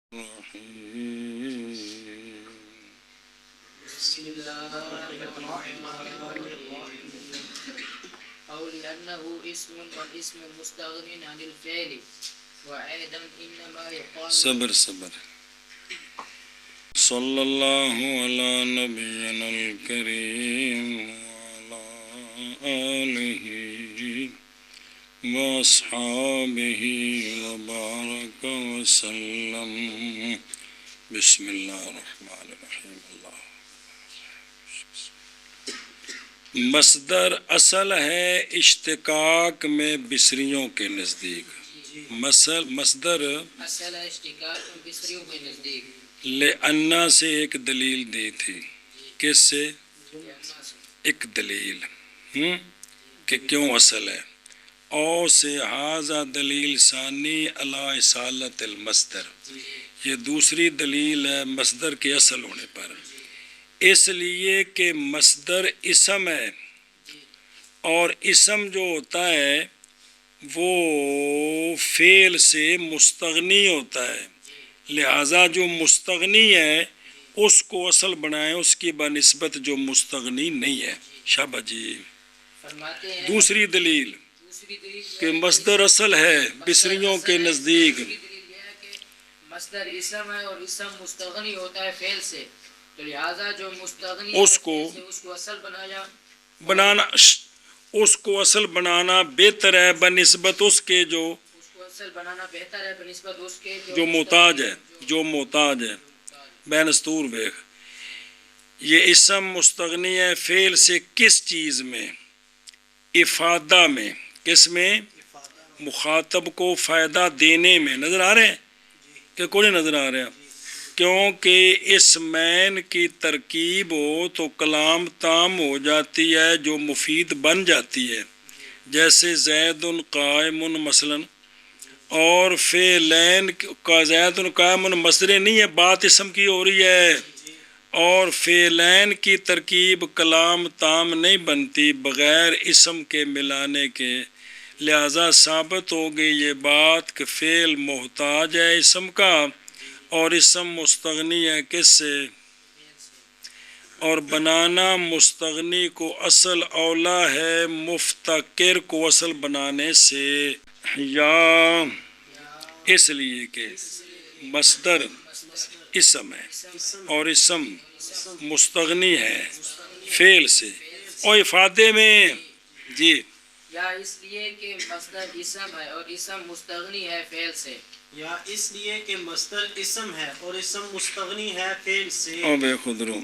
بسم الله الرحمن الرحيم. أو لأنه اسم والاسم مستغن عن الفعل وأيضا إنما يقال صبر صلى الله على نبينا الكريم وعلى آله وأصحابه وبارك وسلم. بسم اللہ الرحمن الرحیم. مصدر اصل ہے اشتقاق میں بصریوں کے نزدیک. مصدر اصل ہے اشتقاق میں بصریوں کے نزدیک. لأنا سے ایک دلیل دی تھی. کس سے؟ ایک دلیل کہ کیوں اصل ہے. او سے حاضہ دلیل ثانی علی اصالت المصدر. یہ دوسری دلیل ہے مصدر کے اصل ہونے پر، اس لیے کہ مصدر اسم ہے اور اسم جو ہوتا ہے وہ فعل سے مستغنی ہوتا ہے. لہٰذا جو مستغنی ہے اس کو اصل بنائیں، اس کی بنسبت جو مستغنی نہیں ہے. شابہ جی. دوسری دلیل کہ مصدر اصل ہے بصریوں کے نزدیک. مصدر اسم ہے اور اسم مستغنی ہوتا ہے فعل سے، تو لہٰذا جو مستغنی اس کو اصل بنانا بہتر ہے بنسبت اس کے جو محتاج ہے. بینستور بیخ یہ اسم مستغنی ہے فعل سے کس چیز میں؟ افادہ میں. کس میں؟ مخاطب کو فائدہ دینے میں. نظر آ رہے ہیں کہ کوئی نہیں نظر آ رہا؟ کیونکہ اسمین کی ترکیب ہو تو کلام تام ہو جاتی ہے جو مفید بن جاتی ہے، جیسے زید قائم مثلا. اور فعلین کا زید قائم مصدر نہیں ہے، بات اسم کی ہو رہی ہے. اور فعلین کی ترکیب کلام تام نہیں بنتی بغیر اسم کے ملانے کے. لہذا ثابت ہو گئی یہ بات کہ فعل محتاج ہے اسم کا اور اسم مستغنی ہے کس سے؟ اور بنانا مستغنی کو اصل اولا ہے مفتقر کو اصل بنانے سے. یا اس لیے کہ مصدر اسم ہے اور اسم مستغنی ہے فعل سے اور افادے میں. جی. یا اس لیے کہ مصدر اسم ہے اور اسم مستغنی ہے فعل سے. یا اس لیے کہ مصدر اسم ہے اور اسم مستغنی ہے فعل سے. او بے خود رو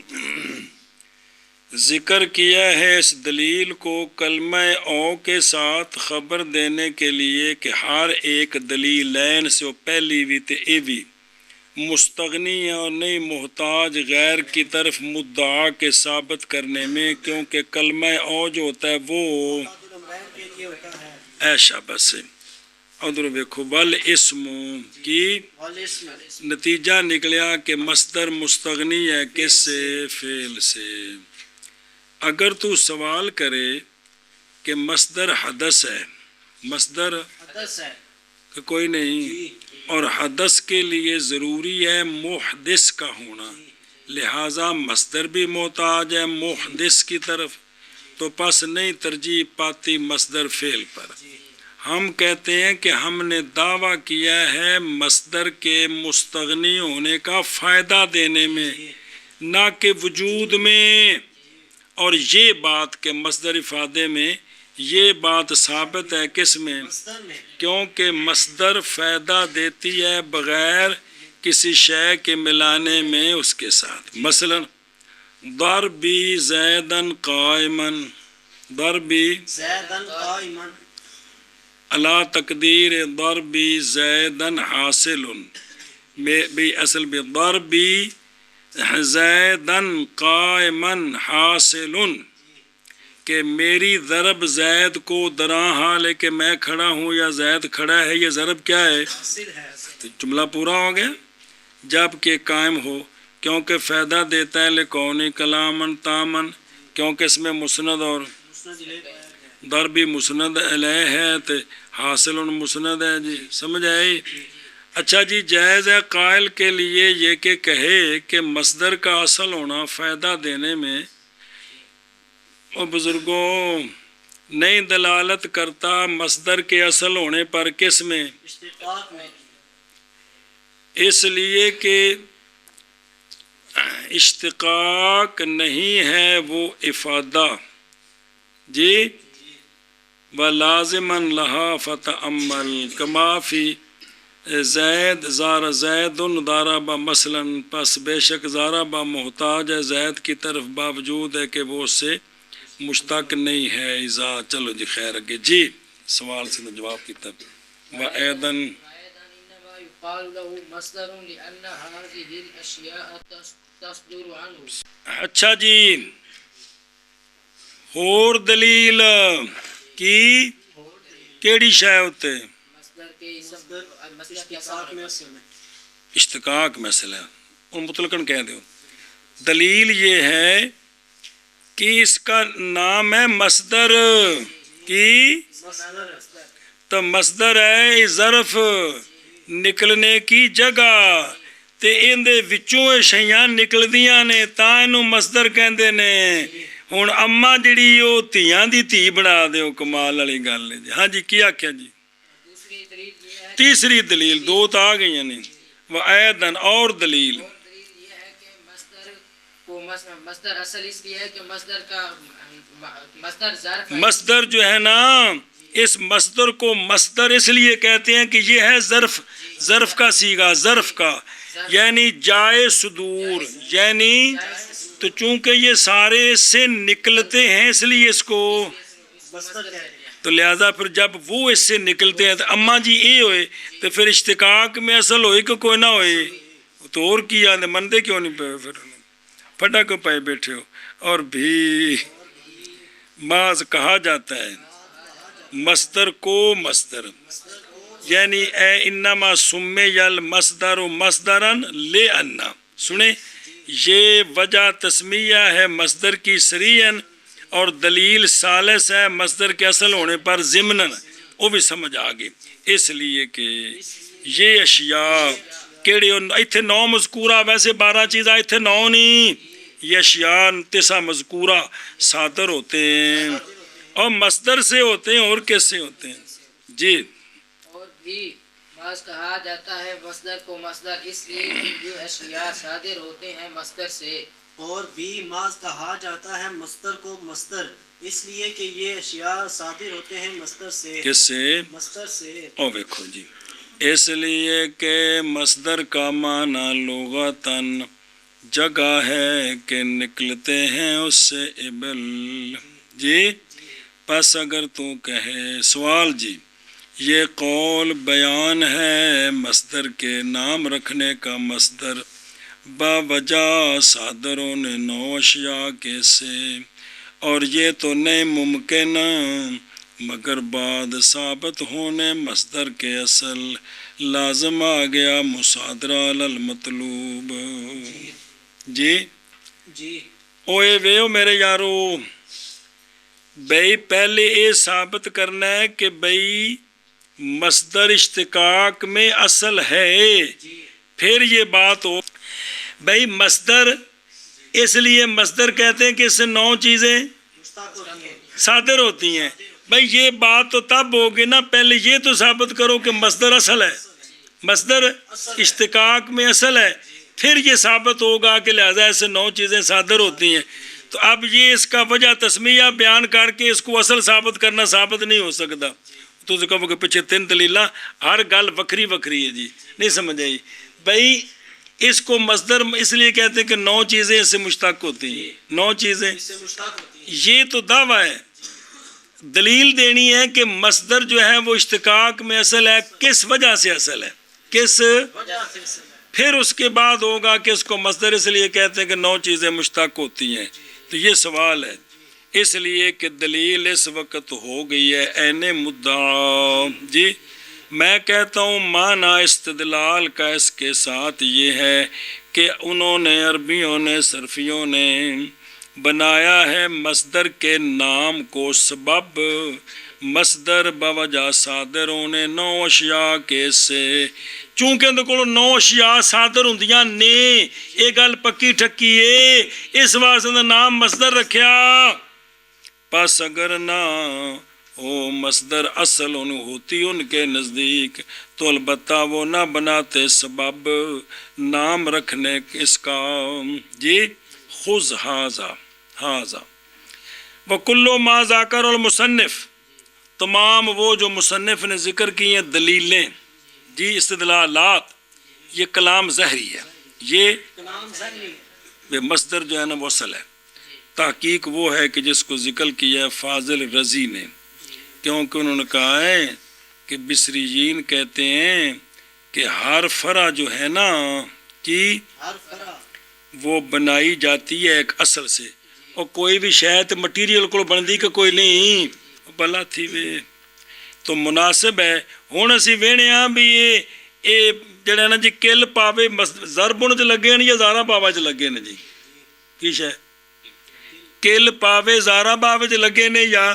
ذکر کیا ہے اس دلیل کو کلمہ او کے ساتھ خبر دینے کے لیے کہ ہر ایک دلیلین سے پہلی بھی تے اے بھی مستغنی اور نہیں محتاج غیر کی طرف مدعا کے ثابت کرنے میں، کیونکہ کلمہ او جو ہوتا ہے وہ ایشا بس ہے. ادھر دیکھو بل اسم کی نتیجہ نکلیا کہ مصدر مستغنی ہے کس سے؟ فعل سے. اگر تو سوال کرے کہ مصدر حدث ہے، مصدر کہ کوئی نہیں، اور حدث کے لیے ضروری ہے محدث کا ہونا، لہٰذا مصدر بھی محتاج ہے محدث کی طرف، تو پس نہیں ترجیح پاتی مصدر فعل پر. ہم کہتے ہیں کہ ہم نے دعویٰ کیا ہے مصدر کے مستغنی ہونے کا فائدہ دینے میں، نہ کہ وجود میں. اور یہ بات کہ مصدر افادے میں یہ بات ثابت ہے کس میں؟ کیونکہ مصدر فائدہ دیتی ہے بغیر کسی شے کے ملانے میں اس کے ساتھ. مثلا ضربی زیدن قائما، ضربی اللہ تقدیر ضربی زیدن حاصل بھی اصل بھی ضربی زیدن قائما حاصل، کہ میری ضرب زید کو درا حال ہے کہ میں کھڑا ہوں یا زید کھڑا ہے، یہ ضرب کیا ہے؟ تو جملہ پورا ہو گیا جب کہ قائم ہو، کیونکہ فائدہ دیتا ہے لکونی کلامن تامن، کیونکہ اس میں مسند اور ضربی مسند علیہ ہے تو حاصل مسند ہے. جی سمجھ آئی؟ اچھا جی، جائز ہے قائل کے لیے یہ کہ کہے کہ مصدر کا اصل ہونا فائدہ دینے میں اور بزرگوں نہیں دلالت کرتا مصدر کے اصل ہونے پر کس میں؟ اشتقاق میں. اس لیے کہ اشتقاق نہیں ہے وہ افادہ جی. وَلَازِمًا لَهَا فَتَأَمَّلْ كَمَا فِي زید زار زید ضرب مثلا، پس بے شک ضرب محتاج ہے زید کی طرف باوجود ہے کہ وہ اس سے مشتق نہیں ہے. اذا چلو جی خیر اگے جی سوال سے جواب کی طرف. وَأَيْضًا إنما يقال له مصدر لأن هذه الأشياء تصدر عنه. اچھا جی، اور دلیل کی کیڑی شے ہوتے مصدر کے مصدر مصدر کے اشتقاق میں اصل میں. اشتقاق مسئلہ ان مطلقاً کہہ دو. دلیل یہ ہے کہ اس کا نام ہے مصدر کی، مصدر تو مصدر ہے ظرف نکلنے کی جگہ تے ان دے وچوں اے شیاں نکلدیاں نے تاں اینوں مصدر کہندے نے. ہن اما جڑی او تھیاں دی تھی بنا دیو، کمال والی گل ہے جی. ہاں جی کی آکھیا جی؟ دوسری دلیل یہ ہے، تیسری دلیل، دو تو آ گئی ہیں. وَأَيْضًا اور دلیل اور دلیل یہ ہے کہ مصدر کو مصدر اصل اس لیے ہے کہ مصدر کا مصدر ظرف ہے. مصدر جو ہے نا، اس مصدر کو مصدر اس لیے کہتے ہیں کہ یہ ہے ظرف کا صیغہ، ظرف کا یعنی جائے صدور، یعنی تو چونکہ یہ سارے اس سے نکلتے ہیں اس لیے اس کو مصدر کہتے ہیں. تو لہذا پھر جب وہ اس سے نکلتے ہیں تو اما جی اے ہوئے تو پھر اشتقاق میں اصل ہوئے کہ کوئی نہ ہوئے تو اور کیا مندے کیوں نہیں پہ پھر پھٹا کیوں پائے بیٹھے ہو. اور بھی بعض کہا جاتا ہے مصدر کو مصدر یعنی اے انما سمی المصدر مصدرن لأن، سنیں یہ وجہ تسمیہ ہے مصدر کی صریحاً اور دلیل ثالث ہے مصدر کے اصل ہونے پر ضمناً، وہ بھی سمجھ آگے. اس لیے کہ یہ اشیاء کیڑے ایتھے 9 مذکورہ، ویسے 12 چیزاں ایتھے 9 نہیں، یہ اشیاء 9 مذکورہ صادر ہوتے ہیں اور مصدر سے ہوتے ہیں. اور کس سے ہوتے ہیں جی؟ اور بھی بعض کہا جاتا ہے مصدر کو مصدر اس لیے کہ یہ اشیاء صادر ہوتے ہیں مصدر سے. اور بھی بعض کہا جاتا ہے مصدر کو مصدر اس لیے کہ یہ اشیاء صادر ہوتے ہیں مصدر سے. کس سے؟ مصدر سے. او دیکھو جی، اس لیے کہ مصدر کا معنی لغتاً جگہ ہے کہ نکلتے ہیں اس سے ابل جی. پس اگر تو کہے سوال جی، یہ قول بیان ہے مصدر کے نام رکھنے کا مصدر باوجہ صادروں نے 9 اشیاء کے سے، اور یہ تو نہیں ممکن مگر بعد ثابت ہونے مصدر کے اصل لازم آ گیا مصادرہ علی المطلوب جی. جی اوے ویو میرے یارو، بھئی پہلے یہ ثابت کرنا ہے کہ بھئی مصدر اشتقاق میں اصل ہے، پھر یہ بات ہو. بھئی مصدر اس لیے مصدر کہتے ہیں کہ اس سے 9 چیزیں مشتق ہوتی ہیں. صادر ہوتی ہیں. بھئی یہ بات تو تب ہوگی نا، پہلے یہ تو ثابت کرو کہ مصدر اصل ہے، مصدر اشتقاق میں اصل ہے، پھر یہ ثابت ہوگا کہ لہذا ایسے 9 چیزیں صادر ہوتی ہیں. تو اب یہ اس کا وجہ تسمیہ بیان کر کے اس کو اصل ثابت کرنا ثابت نہیں ہو سکتا. تو کہو کہ پیچھے 3 دلیلاں، ہر گل وکری وکری ہے جی، نہیں سمجھ آئی. بھئی اس کو مصدر اس لیے کہتے ہیں کہ 9 چیزیں اس سے مشتق ہوتی ہیں، 9 چیزیں، اس سے مشتق ہوتی ہیں. یہ تو دعویٰ ہے. دلیل دینی ہے کہ مصدر جو ہے وہ اشتقاق میں اصل ہے، کس وجہ سے اصل ہے، کس وجہ سے اصل ہے. پھر اس کے بعد ہوگا کہ اس کو مصدر اس لیے کہتے ہیں کہ 9 چیزیں مشتق ہوتی ہیں. تو یہ سوال ہے، اس لیے کہ دلیل اس وقت ہو گئی ہے عین مدعا جی. میں کہتا ہوں معنی استدلال کا اس کے ساتھ یہ ہے کہ انہوں نے عربیوں نے صرفیوں نے بنایا ہے مصدر کے نام کو سبب مصدر بوجہ صادروں نے 9 اشیاء کے سے چونکہ اندر کو 9 اشیاء صادر ہوندیاں نے یہ گل پکی ٹھکی ہے اس واسطے دا نام مصدر رکھیا پس اگر نہ وہ مصدر اصل ان ہوتی ان کے نزدیک تو البتہ وہ نہ بناتے سبب نام رکھنے اس کا جی خذ حاذا وکلو ما ذاکر المصنف تمام وہ جو مصنف نے ذکر کی ہیں دلیلیں جی استدلالات یہ کلام ظاہری ہے یہ کلام ظاہری بے مصدر جو ہے نا وہ اصل ہے تحقیق وہ ہے کہ جس کو ذکر کیا ہے فاضل رضی نے کیونکہ انہوں نے کہا ہے کہ بصریین کہتے ہیں کہ ہر فرع جو ہے نا کہ ہر فرع وہ بنائی جاتی ہے ایک اصل سے اور کوئی بھی شاید مٹیریل کو بندی کا کوئی نہیں بلا تھی وے تو مناسب ہے ہوں اسی وینے ہاں بھی یہ جڑا نا جی کل پاوے ضربن چ لگے یا زارا پاوا چ لگے نے جی کی شے کل پاوے زارا پاوے چ لگے نے یا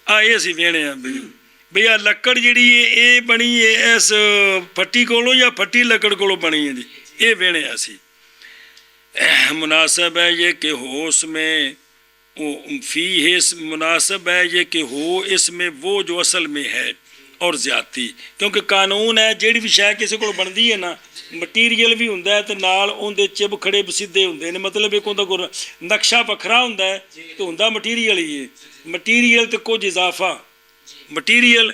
یہ اسی وینے ہاں بھی آ لکڑ جڑی ہے یہ بنی ہے اس پھٹی کولوں یا پھٹی لکڑ کولوں بنی ہے جی یہ وینے اسی مناسب ہے یہ کہ ہو اس میں فی ہے مناسب ہے یہ کہ ہو اس میں وہ جو اصل میں ہے اور زیادتی کیونکہ قانون ہے جیڑی بھی شے کسی کو بنتی ہے نا مٹیریل بھی ہوندا ہے تے نال اون دے چب کھڑے سیدھے ہوندے نے مطلب ایک اوندا کوئی نقشہ وکھرا ہوندا ہے تے ہوندا مٹیریل ہی ہے مٹیریل تے کچھ اضافہ مٹیریل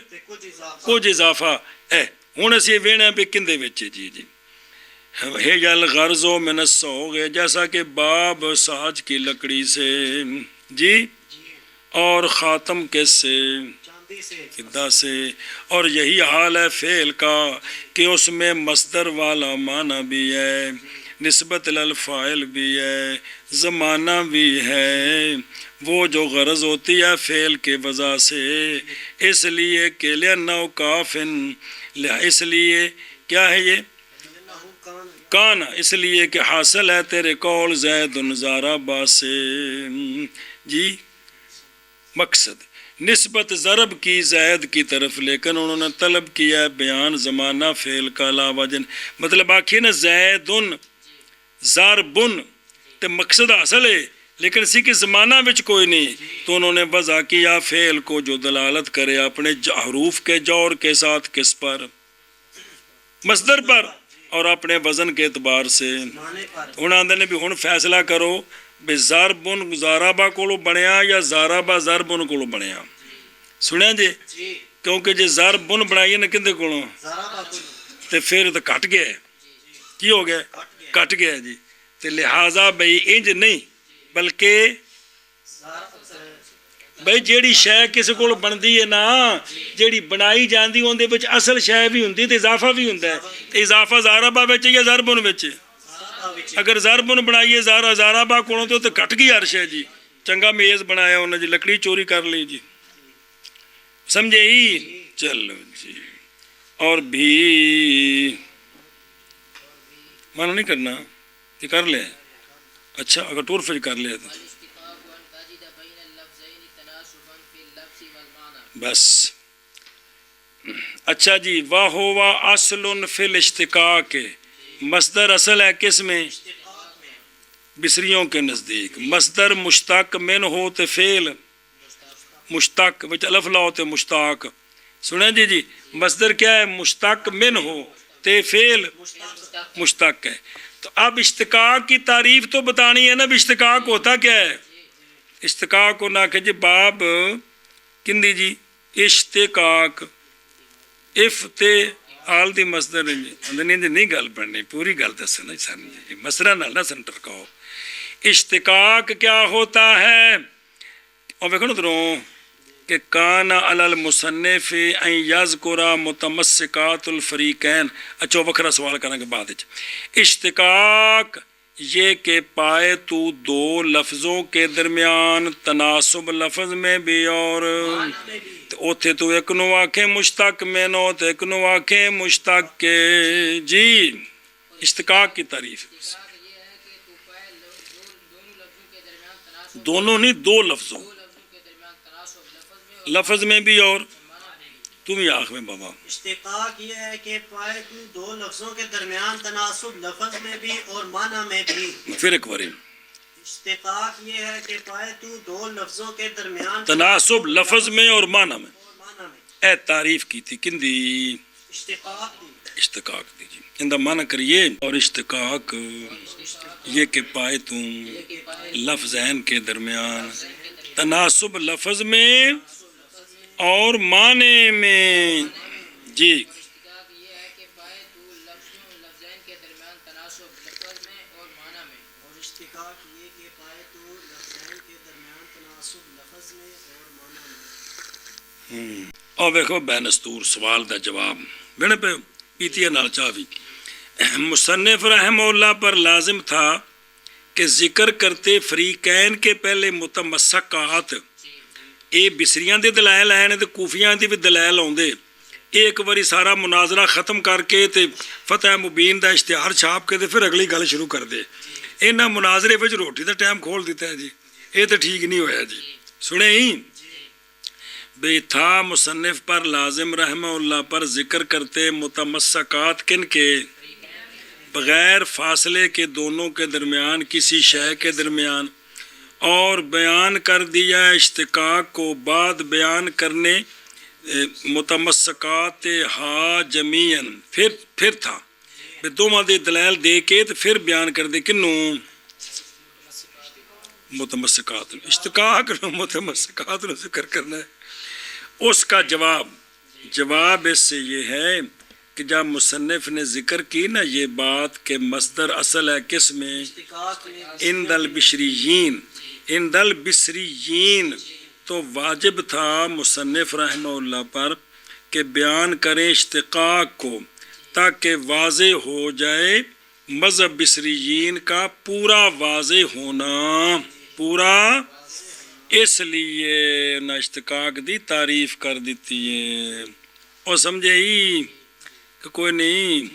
کچھ اضافہ ہے ہن اسی وینا بھی کندے وچ جی ہے یل غرضوں میں نسو گئے جیسا کہ باب ساج کی لکڑی سے جی اور خاتم کس سے فضہ سے اور یہی حال ہے فعل کا کہ اس میں مصدر والا معنی بھی ہے نسبت للفاعل بھی ہے زمانہ بھی ہے وہ جو غرض ہوتی ہے فعل کے وجہ سے اس لیے کہ لِأَنَّهُ کافن اس لیے کیا ہے یہ کان اس لیے کہ حاصل ہے تیرے قول زید زارا با سے جی مقصد نسبت ضرب کی زید کی طرف لیکن انہوں نے طلب کیا بیان زمانہ فعل کا لا وجن مطلب آکھیے نا زیدن ضربن تے مقصد حاصل ہے لیکن اسی کی زمانہ وچ کوئی نہیں تو انہوں نے وضع کیا فعل کو جو دلالت کرے اپنے حروف کے جور کے ساتھ کس پر مصدر پر اور اپنے وزن کے اعتبار سے ہن آندے نے بھی ہن فیصلہ کرو بھی ضربن زارابا کولو بنیا یا زارابا ضربن کولو بنیا سنیا جی کیونکہ جی ضربن بنائی ہے نا کندے کولو تے پھر تو کٹ گیا کی ہو گیا کٹ گیا جی تے لہٰذا بھئی انج نہیں بلکہ بھئی جیڑی شے کسی کو بندی ہے نا جیڑی بنائی جاندی اون دے وچ اصل شے بھی ہوندی تے اضافہ بھی ہوندا ہے تے اضافہ زارابا وچ یا ضربن وچ اگر ضربن بنائیے زارابا کولوں تے کٹ گئی ہر شے جی چنگا میز بنایا انہاں جی لکڑی چوری کر لی جی سمجھے ہی چلو جی اور بھی مانا نہیں کرنا یہ کر لیں اچھا اگر ٹور فج کر لے تو بس اچھا جی وَهُوَ اصل فی الاشتقاق مصدر اصل ہے کس میں بصریوں کے نزدیک مصدر مشتق من ہو تے فعل مشتق وچ الف لاؤ تے مشتاق سنیں جی مصدر کیا ہے مشتق من ہو تے فعل مشتق ہے تو اب اشتقاق کی تعریف تو بتانی ہے نا بھی اشتقاق ہوتا کیا ہے اشتقاق ہونا کہ جی باب کندی جی اشتقاق افتعال دی مصدر نہیں گل پڑھنی پوری گل دسنا سن جی مصرا نال نہ سنٹر کہو اشتقاق کیا ہوتا ہے اور ویکھو نا دروں کہ کان علی المصنف ان یذکر متمسکات الفریقین اچھا وکھرا سوال کریں گے بعد وچ اشتقاق یہ کہ پائے تو دو لفظوں کے درمیان تناسب لفظ میں بھی اور اوتھے تو ایک نو آکھیں مشتق میں نو تو ایک نو آکھیں مشتق کے جی دونوں نہیں، دو لفظوں، دو لفظوں کے درمیان تناسب لفظ میں اور لفظ میں بھی اور معنی میں بھی. تم ہی آنکھ میں بابا. اشتقاق یہ ہے کہ پائے تو دو لفظوں کے درمیان تناسب لفظ میں بھی اور معنی میں بھی. پھر ایک بار اشتقاق یہ ہے کہ پائے تو دو لفظوں کے درمیان تناسب لفظ میں اور معنی میں. اور معنی میں. اے تعریف کی تھی کن دی؟ اشتقاق دی. اشتقاق دیجیے، ان کا معنی کریے. اور اشتقاق یہ کہ پائے تم لفظین کے درمیان تناسب لفظ میں اور معنی میں. جی اشتقاق یہ ہے کہ پائے تو لفظین کے درمیان تناسب لفظ میں اور معنی میں. اور اشتقاق یہ کہ پائے تو لفظین کے درمیان تناسب لفظ میں اور معنی میں. اور ویکھو بے نستور سوال دا جواب بنے پہ پیتیا نال چاوی. مصنف رحمہ اللہ پر لازم تھا کہ ذکر کرتے فریقین کے پہلے متمسکات اے بصریاں دے دلائل ہیں تے کوفیاں دی بھی دلائل آوندے. ایک واری سارا مناظرہ ختم کر کے تے فتح مبین دا اشتہار چھاپ کے تے پھر اگلی گل شروع کر دے. انہاں مناظرے وچ روٹی دا ٹائم کھول دیتا ہے جی. یہ تو ٹھیک نہیں ہویا جی. سنے ہی بے تھا مصنف پر لازم رحمہ اللہ پر ذکر کرتے متمسکات کن کے بغیر فاصلے کے دونوں کے درمیان کسی شے کے درمیان، اور بیان کر دیا اشتقاق کو بعد بیان کرنے متمسکات ہا جمیعن. پھر تھا دونوں دے دلائل دے کے تو پھر بیان کر دے کنوں متمسکات اشتقاق متمسکات نو ذکر کرنا ہے. اس کا جواب اس سے یہ ہے کہ جب مصنف نے ذکر کی نا یہ بات کہ مصدر اصل ہے کس میں؟ اشتقاق میں عند البصریین. تو واجب تھا مصنف رحمہ اللہ پر کہ بیان کریں اشتقاق کو تاکہ واضح ہو جائے مذہب بصریین کا پورا واضح ہونا. پورا اس لیے نہ اشتقاق دی تعریف کر دیتی ہے. اور سمجھے ہی کہ کوئی نہیں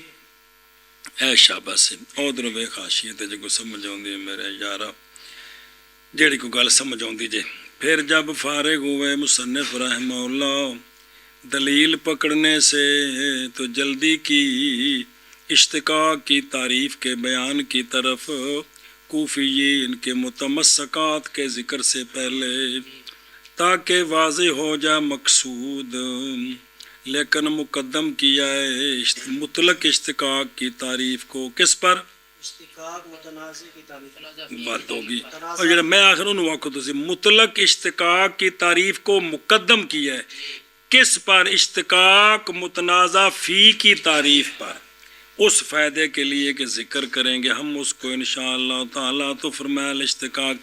اے شاباش ادھر وے خاشیت ہے جو سمجھ آؤندی میرے یارا جیڑی کو گل سمجھ آؤندی جے. پھر جب فارغ ہوئے مصنف رحمہ اللہ دلیل پکڑنے سے تو جلدی کی اشتقاق کی تعریف کے بیان کی طرف کوفیین کے متمسکات کے ذکر سے پہلے تاکہ واضح ہو جائے مقصود. لیکن مقدم کیا ہے مطلق اشتقاق کی تعریف کو کس پر؟ اشتقاق متنازع کی تعریف. بات ہوگی. اور جڑا میں آخر انہوں واقع تو مطلق اشتقاق کی تعریف کو مقدم کیا ہے کس پر؟ اشتقاق متنازع فی کی تعریف پر. اس فائدے کے لیے کہ ذکر کریں گے ہم اس کو انشاءاللہ تعالیٰ. تو فرمایا اشتقاق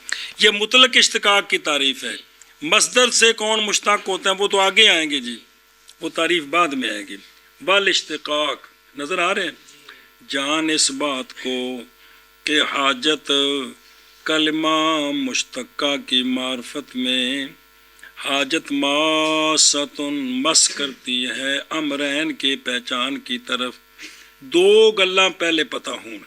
یہ مطلق اشتقاق کی تعریف ہے. مصدر سے کون مشتق ہوتے ہیں وہ تو آگے آئیں گے جی، وہ تعریف بعد میں آئے گی. والاشتقاق نظر آ رہے ہیں جان اس بات کو کہ حاجت کلمہ مشتقہ کی معرفت میں حاجت ماستن مس کرتی ہے امرین کے پہچان کی طرف. دو گلاں پہلے پتہ ہوں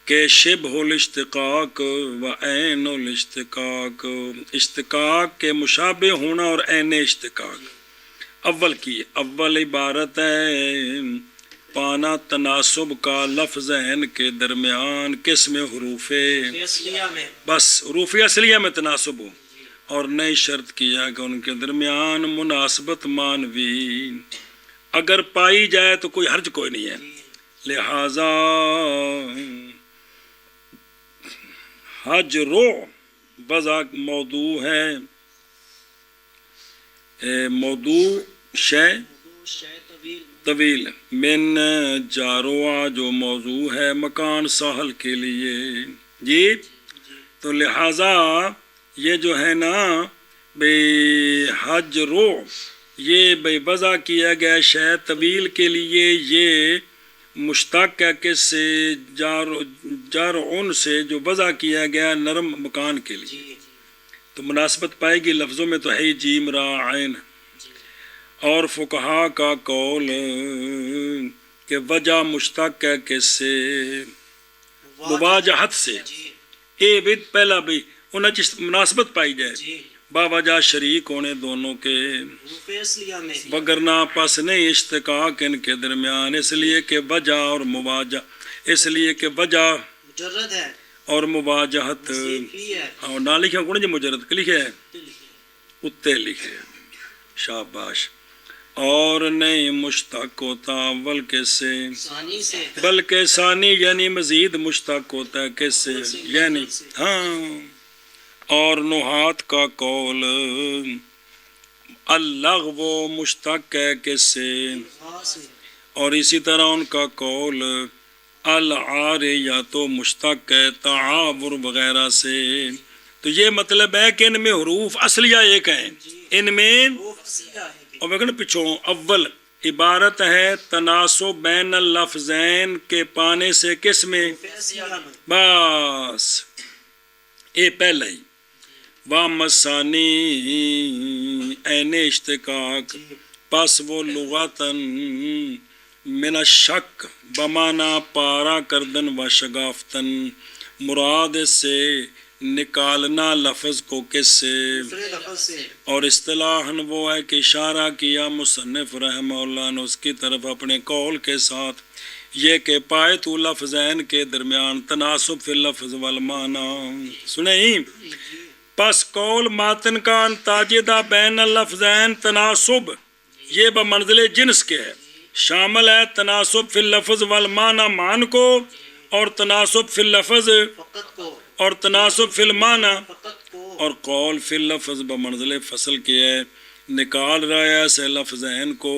کہ شبہ الاشتقاق و عین الاشتقاق، اشتقاق کے مشابہ ہونا اور عین اشتقاق. اول کی اول عبارت ہے پانا تناسب کا لفظین کے درمیان کس میں؟ حروف اصلیہ میں. بس حروف اصلیہ میں تناسب ہو، اور نئی شرط کیا کہ ان کے درمیان مناسبت مانوی اگر پائی جائے تو کوئی حرج کوئی نہیں ہے. لہذا حجرو وضع موضوع ہے، موضوع شے طویل من جاروا جو موضوع ہے مکان ساحل کے لیے جی. تو لہذا یہ جو ہے نا بے حجرو یہ بے وضع کیا گیا شے طویل کے لیے، یہ مشتق ہے کس سے؟ جارعن سے جو وضع کیا گیا نرم مکان کے لیے. تو مناسبت پائے گی لفظوں میں تو ہے ہی جیم را عین. اور فقہا کا قول کہ وجہ مشتق ہے کس سے؟ مواجہت سے. ਇਹ ਵੀ ਪਹਿਲਾ ਵੀ ਉਹਨਾਂ 'ਚ ਮੁਨਾਸਬਤ ਪਾਈ ਜਾਏ جی باوجہ شریک ہونے دونوں کے حروف اصلیہ میں وگرنہ پس نہیں اشتقاق ان کے درمیان اس لیے کہ وجہ اور مواجہ اس لیے کہ وجہ مجرد ہے اور مواجہت مزید بھی ہے اور نہ لکھا کون جی مجرد کے لکھے ہے لکھے اتے لکھے شاباش اور نہیں مشتق ہوتا اول کس سے ثانی سے بلکہ ثانی یعنی مزید مشتق ہوتا ہے کس سے یعنی ہاں اور نحات کا قول اللغو مشتق ہے کس سے ہاں سے اور اسی طرح ان کا قول العار یا تو مشتق ہے تعاور وغیرہ سے تو یہ مطلب ہے کہ ان میں حروف اصلیہ ایک ہیں ان میں حروف اصلیہ ہے اور میں کہنا پچھوں اول عبارت ہے تناسب بین اللفظین کے پانے سے کس میں حروف اصلیہ میں بس اے پہلا ہی وامسانی این اشتقاق پس وہ لغتاً من الشک بمانا پارا کردن و شگافتن مراد اس سے نکالنا لفظ کو کس سے دوسرے لفظ سے اور اصطلاحاً وہ ہے کہ اشارہ کیا مصنف رحمہ اللہ نے اس کی طرف اپنے قول کے ساتھ یہ کہ پائے تو لفظین کے درمیان تناسب فی اللفظ والمعنی سنیں پس قول ماتن کا تاجدہ بین اللفظین تناسب یہ بمنزل جنس کے ہے شامل ہے تناسب فی اللفظ والمعنی مان کو اور تناسب فی اللفظ فقط کو اور تناسب فی المعنی فقط کو اور قول فی اللفظ بمنزل فصل کے ہے نکال رہا ہے ایسے لفظین کو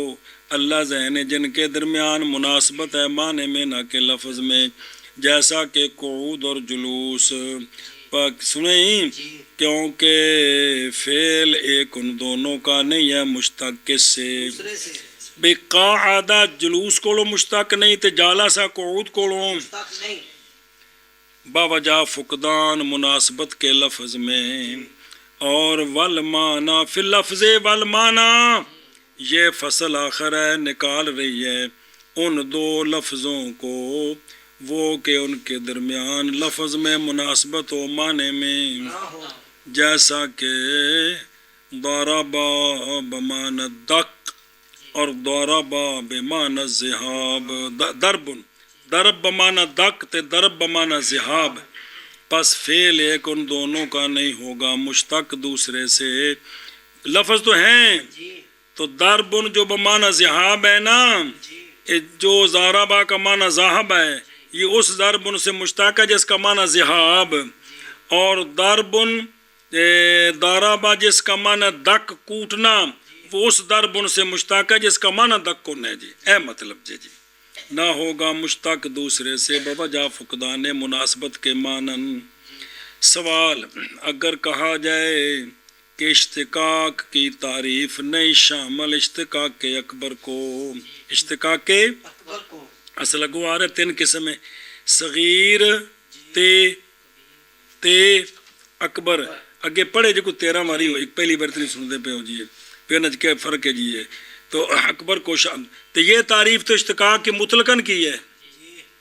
اللہ ذہن جن کے درمیان مناسبت ہے معنی میں نہ کہ لفظ میں جیسا کہ قعود اور جلوس سنیں کیونکہ فعل ایک ان دونوں کا نہیں ہے مشتق کس سے دوسرے سے بے قاعدہ جلوس کو مشتق نہیں تے جالسا قعود کو تک نہیں باوجہ فقدان مناسبت کے لفظ میں اور والمعنی فی اللفظ والمعنی یہ فصل آخر ہے نکال رہی ہے ان دو لفظوں کو وہ کہ ان کے درمیان لفظ میں مناسبت و معنی میں نہ ہو جیسا کہ ضربا بمعنی دق اور ضربا بمعنی ذہاب ضرب بمعنی دق تے ضرب بمعنی ذہاب پس فعل ایک ان دونوں کا نہیں ہوگا مشتق دوسرے سے لفظ تو ہیں جی تو ضرب جو بمعنی ذہاب ہے نا جی جو ضربا کا معنی ذہب ہے یہ اس ضرب سے مشتق ہے جس کا معنی ذہاب اور ضرب ضربا جس کا معنی دک کوٹنا وہ اس ضرب سے مشتق ہے جس کا معنی دک کو ہے جی اے مطلب جی نہ ہوگا مشتق دوسرے سے بوجہ فقدان مناسبت کے مانن سوال اگر کہا جائے کہ اشتقاق کی تعریف نہیں شامل اشتقاق کے اکبر کو اشتقاق کے اکبر کو اصل اگو آ رہے تین قسم ہے صغیر تے اکبر اگے پڑھے جو کو 13 ماری ہو ایک پہلی بار نہیں سنتے پہ ہو جی پھر نج کے فرق ہے جی تو اکبر کو شام تو یہ تعریف تو اشتقاق کی مطلقاً کی ہے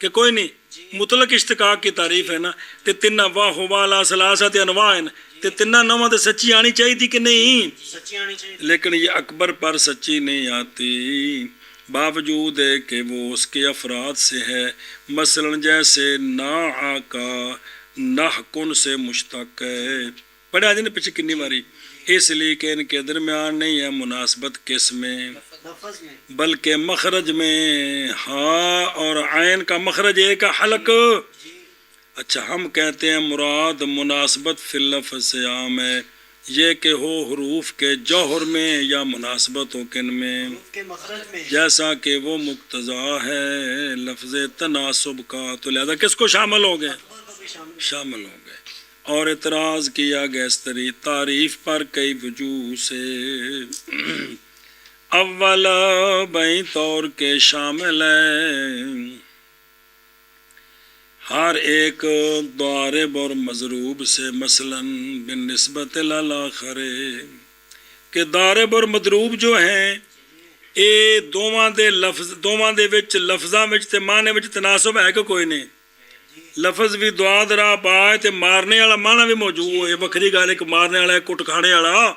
کہ کوئی نہیں مطلق اشتقاق کی تعریف ہے نا تے تنہ واہ والا ثلاثت انواع تے تنہ نواں تے سچی آنی چاہیے تھی کہ نہیں سچی آنی چاہیے لیکن یہ اکبر پر سچی نہیں آتی باوجود ہے کہ وہ اس کے افراد سے ہے مثلا جیسے نا کا نحکن سے مشتق ہے پڑھا جی نے پیچھے کنی ماری اس لیے کہ ان کے درمیان نہیں ہے مناسبت کس میں لفظ میں بلکہ مخرج میں ہاں اور عین کا مخرج ایک حلق اچھا ہم کہتے ہیں مراد مناسبت فی اللفظ سے عام ہے یہ کہ ہو حروف کے جوہر میں یا مناسبت ہو کن میں حروف کے مخرج میں جیسا کہ وہ مقتضا ہے لفظ تناسب کا تو لہذا کس کو شامل ہو گئے اکبر کو بھی شامل شامل ہو گئے اور اعتراض کیا گیا اس طرح تعریف پر کئی وجوہ سے اول بئی طور کے شامل ہے ہر ایک ضارب اور مضروب سے مثلا بالنسبت للآخر کہ ضارب اور مضروب جو ہیں اے دوواں دے وچ لفظاں وچ تے معنی وچ تناسب ہے کہ کوئی نہیں ਲਫ਼ਜ਼ ਵੀ ਦੁਆ ਦਰਾ ਪਾਏ ਤੇ ਮਾਰਨੇ ਵਾਲਾ ਮਾਨਾ ਵੀ ਮੌਜੂਦ ਹੋਏ। ਵੱਖਰੀ ਗੱਲ ਇੱਕ ਮਾਰਨੇ ਵਾਲਾ ਕੁੱਟ ਖਾਣੇ ਵਾਲਾ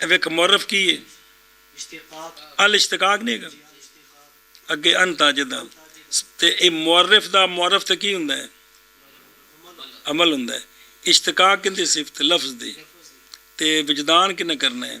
ایک معرف کی ہے اشتقاق الاشتقاق نہیں ਗਾ اشتقاق ਅੱਗੇ ਅੰਤਾਜਦਾ ਤੇ ਇਹ ਮੁਅਰਫ ਦਾ ਮੁਅਰਫ ਤੇ ਕੀ ਹੁੰਦਾ ਹੈ ਅਮਲ ਹੁੰਦਾ ਹੈ ਇਸ਼ਤਕਾਕ ਕਿੰਦੀ ਸਿਫਤ ਲਫ਼ਜ਼ ਦੀ ਤੇ ਵਿਜਦਾਨ ਕਿਨੇ ਕਰਨਾ ਹੈ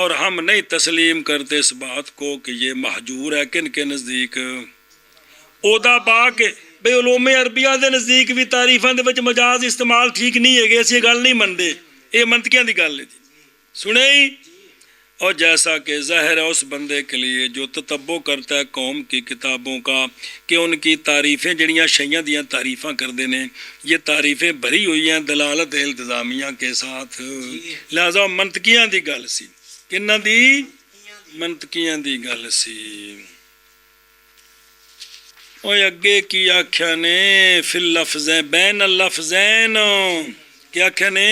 اور ہم نہیں تسلیم کرتے اس بات کو کہ یہ محجور ہے کن کے نزدیک اودا با کے بے علوم عربیہ دے نزدیک بھی تعریفاں دے وچ مجاز استعمال ٹھیک نہیں ہے گے اسی گل نہیں منتے یہ منطقیاں دی گل ہے جی سنے ہی اور جیسا کہ ظاہر ہے اس بندے کے لیے جو تتبع کرتا ہے قوم کی کتابوں کا کہ ان کی تعریفیں جڑیاں شیعہ دیاں تعریفاں کردے نے یہ تعریفیں بھری ہوئی ہیں دلالت التزامیہ کے ساتھ لہذا منطقیاں دی گل سی کنہ دی منطقیاں دی گل سی اوے اگے کی آکھیا نے فی اللفظین بین اللفظین کیا آکھیا نے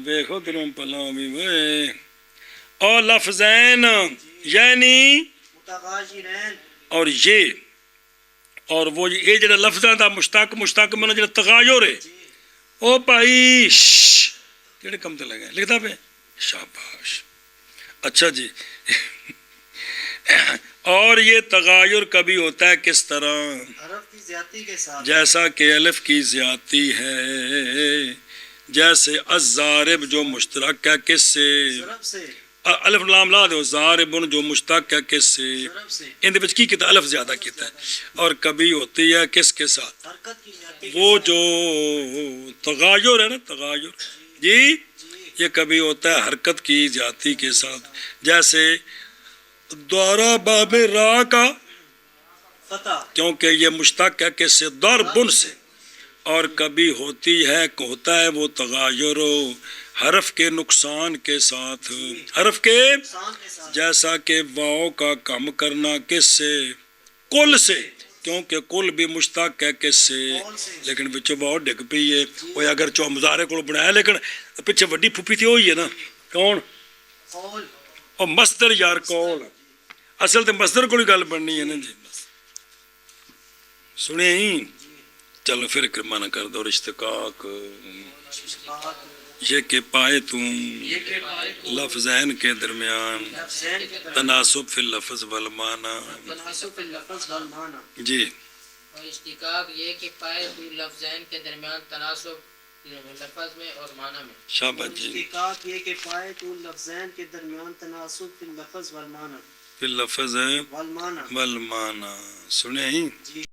دیکھو ترم پلاؤ بھی وے اور لفظین یعنی متغاجرین اور یہ اور وہ یہ جڑا لفظاں دا مشتق من جڑا تغایر ہے او بھائی کیڑے کم تے لگے لکھدا پہ شاباش اچھا جی اور یہ تغایر کبھی ہوتا ہے کس طرح حرف کی زیادتی کے ساتھ جیسا کہ الف کی زیادتی ہے جیسے الضارب جو مشترک ہے کس سے ضرب سے الف لام لا دو ضاربن جو مشتق ہے کس سے ضرب سے ان دے وچ کی کیتا الف زیادہ کیتا ہے اور کبھی ہوتی ہے کس کے ساتھ حرکت کی زیادتی وہ جو تغایر ہے نا تغایر جی یہ کبھی ہوتا ہے حرکت کی زیادتی کے ساتھ جیسے دوارا باب را کا فتح کیونکہ یہ مشتق ہے کس سے ضربن سے اور کبھی ہوتی ہے ہوتا ہے وہ تغایر حرف کے نقصان کے ساتھ حرف کے انسان کے ساتھ جیسا کہ واؤ کا کم کرنا کس سے کل سے کیونکہ کل بھی مشتق ہے کس سے لیکن پچھے واؤ ڈگ پئی ہے وہ اگر چو مظاہرے کو بنایا لیکن پیچھے وڈی پھوپھی تھی ہوئی ہے نا کون قول اور مصدر یار کول اصل تے مصدر کو گل بننی ہے نا جی بس سنے ہی چلو پھر کرمانہ کر دو اشتقاق یہ کہ پائے تم لفظین کے درمیان لفظین کے درمیان تناسب فی اللفظ والمعنی تناسب اللفظ والمعنی جی اور اشتقاق یہ کہ پائے تو لفظین کے درمیان تناسب لفظ میں اور معنی میں شابت جی اشتقاق یہ کہ پائے تو لفظین کے درمیان تناسب فی اللفظ والمعنی فی اللفظ والمعنی والمعنی سنے ہی جی